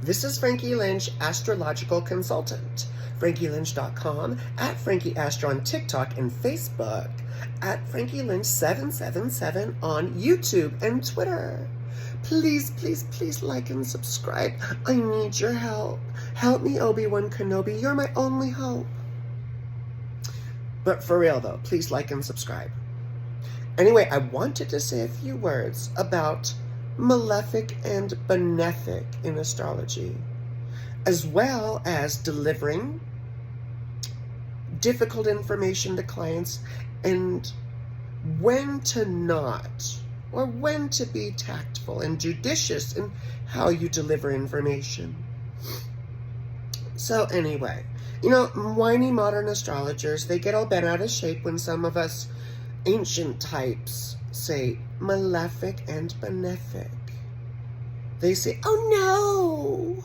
This is Frankie Lynch, astrological consultant. FrankieLynch.com, at Frankie Astro on TikTok and Facebook, at Frankie Lynch 777 on YouTube and Twitter. Please, please, please like and subscribe. I need your help. Help me, ObiWan Kenobi. You're my only hope. But for real though, please like and subscribe. Anyway, I wanted to say a few words about Malefic and benefic in astrology, as well as delivering difficult information to clients and when to not, or when to be tactful and judicious in how you deliver information. So anyway, you know, whiny modern astrologers, they get all bent out of shape when some of us ancient types say malefic and benefic. They say, oh no,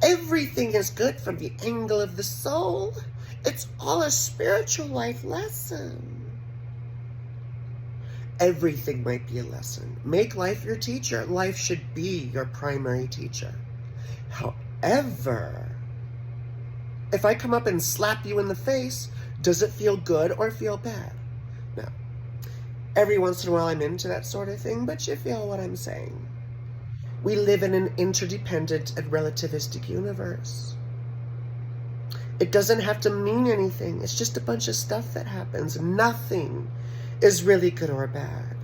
everything is good from the angle of the soul. It's all a spiritual life lesson. Everything might be a lesson. Make life your teacher. Life should be your primary teacher. However, if I come up and slap you in the face, does it feel good or feel bad? No. Every once in a while I'm into that sort of thing, but you feel what I'm saying. We live in an interdependent and relativistic universe. It doesn't have to mean anything. It's just a bunch of stuff that happens. Nothing is really good or bad.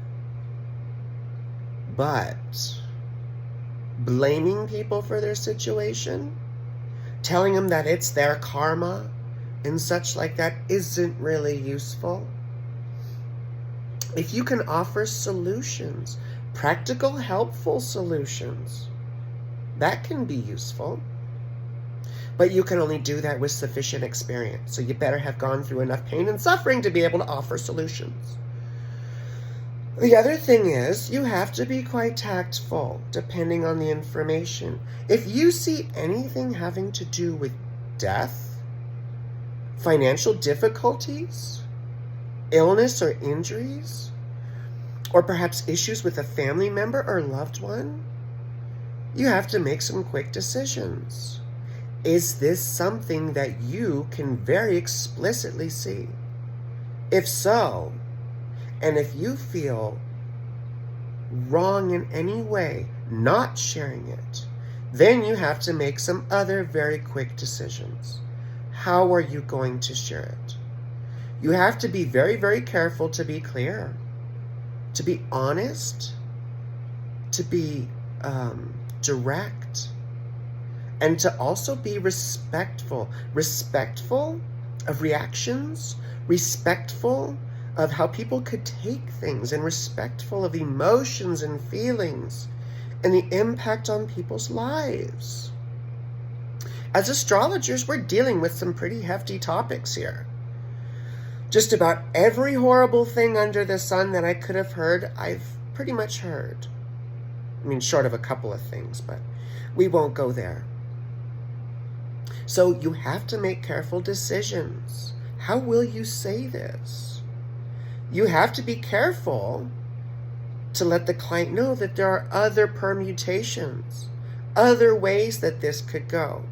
But blaming people for their situation, telling them that it's their karma and such like that isn't really useful. If you can offer solutions, practical, helpful solutions, that can be useful. But you can only do that with sufficient experience. So you better have gone through enough pain and suffering to be able to offer solutions. The other thing is, you have to be quite tactful, depending on the information. If you see anything having to do with death, financial difficulties, illness or injuries, or perhaps issues with a family member or loved one, you have to make some quick decisions. Is this something that you can very explicitly see? If so, and if you feel wrong in any way not sharing it, then you have to make some other very quick decisions. How are you going to share it? You have to be very, very careful to be clear, to be honest, to be direct, and to also be respectful. Respectful of reactions, respectful of how people could take things, and respectful of emotions and feelings and the impact on people's lives. As astrologers, we're dealing with some pretty hefty topics here. Just about every horrible thing under the sun that I could have heard, I've pretty much heard. I mean, short of a couple of things, but we won't go there. So you have to make careful decisions. How will you say this? You have to be careful to let the client know that there are other permutations, other ways that this could go.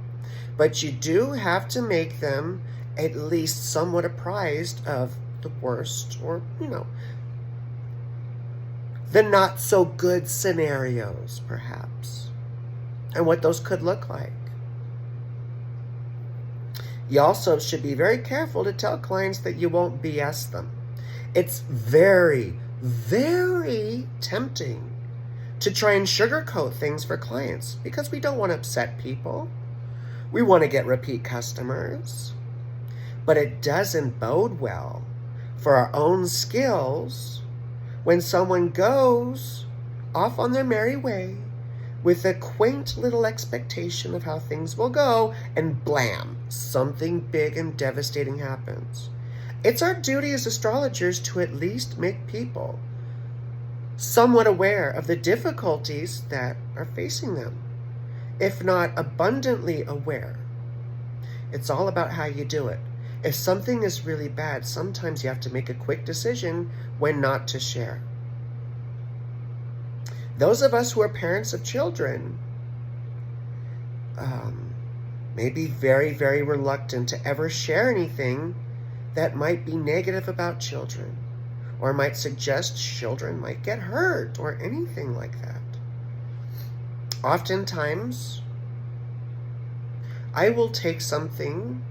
But you do have to make them at least somewhat apprised of the worst, or, you know, the not so good scenarios, perhaps, and what those could look like. You also should be very careful to tell clients that you won't BS them. It's very, very tempting to try and sugarcoat things for clients because we don't want to upset people. We want to get repeat customers. But it doesn't bode well for our own skills when someone goes off on their merry way with a quaint little expectation of how things will go, and blam, something big and devastating happens. It's our duty as astrologers to at least make people somewhat aware of the difficulties that are facing them, if not abundantly aware. It's all about how you do it. If something is really bad, sometimes you have to make a quick decision when not to share. Those of us who are parents of children, maybe very, very reluctant to ever share anything that might be negative about children, or might suggest children might get hurt, or anything like that. Oftentimes, I will take something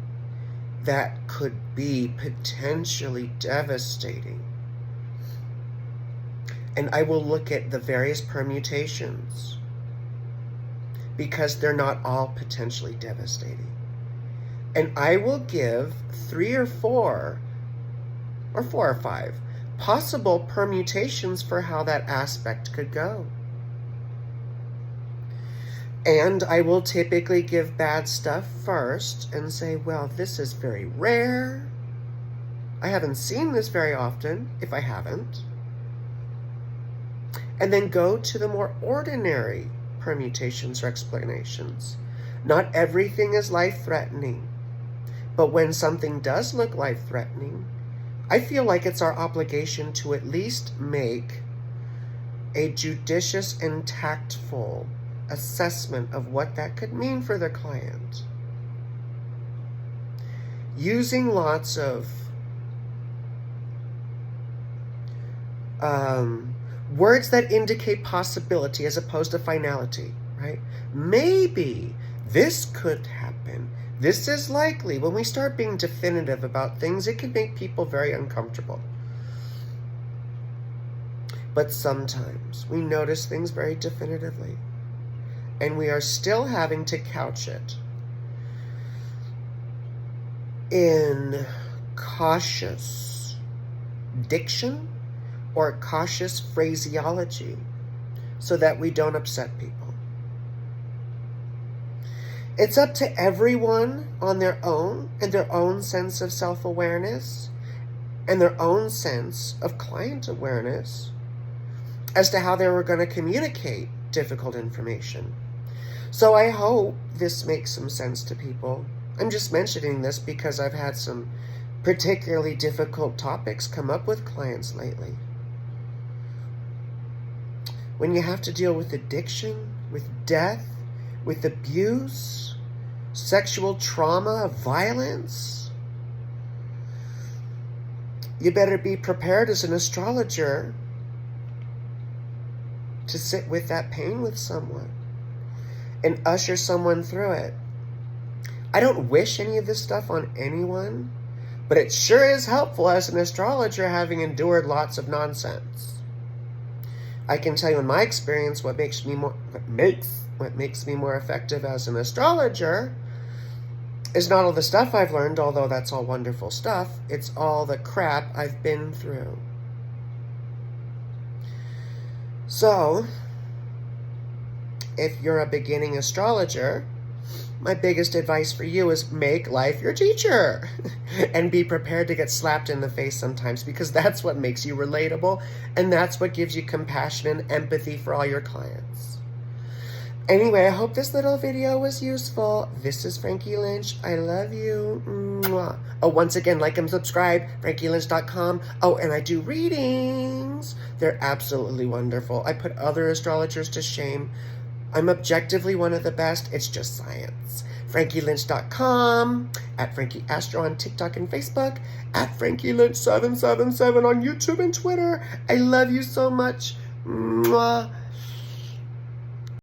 that could be potentially devastating, and I will look at the various permutations, because they're not all potentially devastating. And I will give 3 or 4, or 4 or 5 possible permutations for how that aspect could go. And I will typically give bad stuff first and say, well, this is very rare. I haven't seen this very often, if I haven't. And then go to the more ordinary permutations or explanations. Not everything is life-threatening, but when something does look life-threatening, I feel like it's our obligation to at least make a judicious and tactful assessment of what that could mean for the client. Using lots of words that indicate possibility as opposed to finality, right? Maybe this could happen. This is likely. When we start being definitive about things, it can make people very uncomfortable. But sometimes we notice things very definitively, and we are still having to couch it in cautious diction or cautious phraseology so that we don't upset people. It's up to everyone on their own and their own sense of self-awareness and their own sense of client awareness as to how they were going to communicate difficult information. So I hope this makes some sense to people. I'm just mentioning this because I've had some particularly difficult topics come up with clients lately. When you have to deal with addiction, with death, with abuse, sexual trauma, violence, you better be prepared as an astrologer to sit with that pain with someone and usher someone through it. I don't wish any of this stuff on anyone, but it sure is helpful as an astrologer having endured lots of nonsense. I can tell you in my experience what makes me more effective as an astrologer is not all the stuff I've learned, although that's all wonderful stuff. It's all the crap I've been through. So, if you're a beginning astrologer, my biggest advice for you is make life your teacher and be prepared to get slapped in the face sometimes, because that's what makes you relatable, and that's what gives you compassion and empathy for all your clients. Anyway, I hope this little video was useful. This is Frankie Lynch. I love you. Mwah. Oh, once again, like and subscribe, FrankieLynch.com. Oh, and I do readings. They're absolutely wonderful. I put other astrologers to shame. I'm objectively one of the best. It's just science. FrankieLynch.com, at Frankie Astro on TikTok and Facebook, at FrankieLynch777 on YouTube and Twitter. I love you so much. Mwah.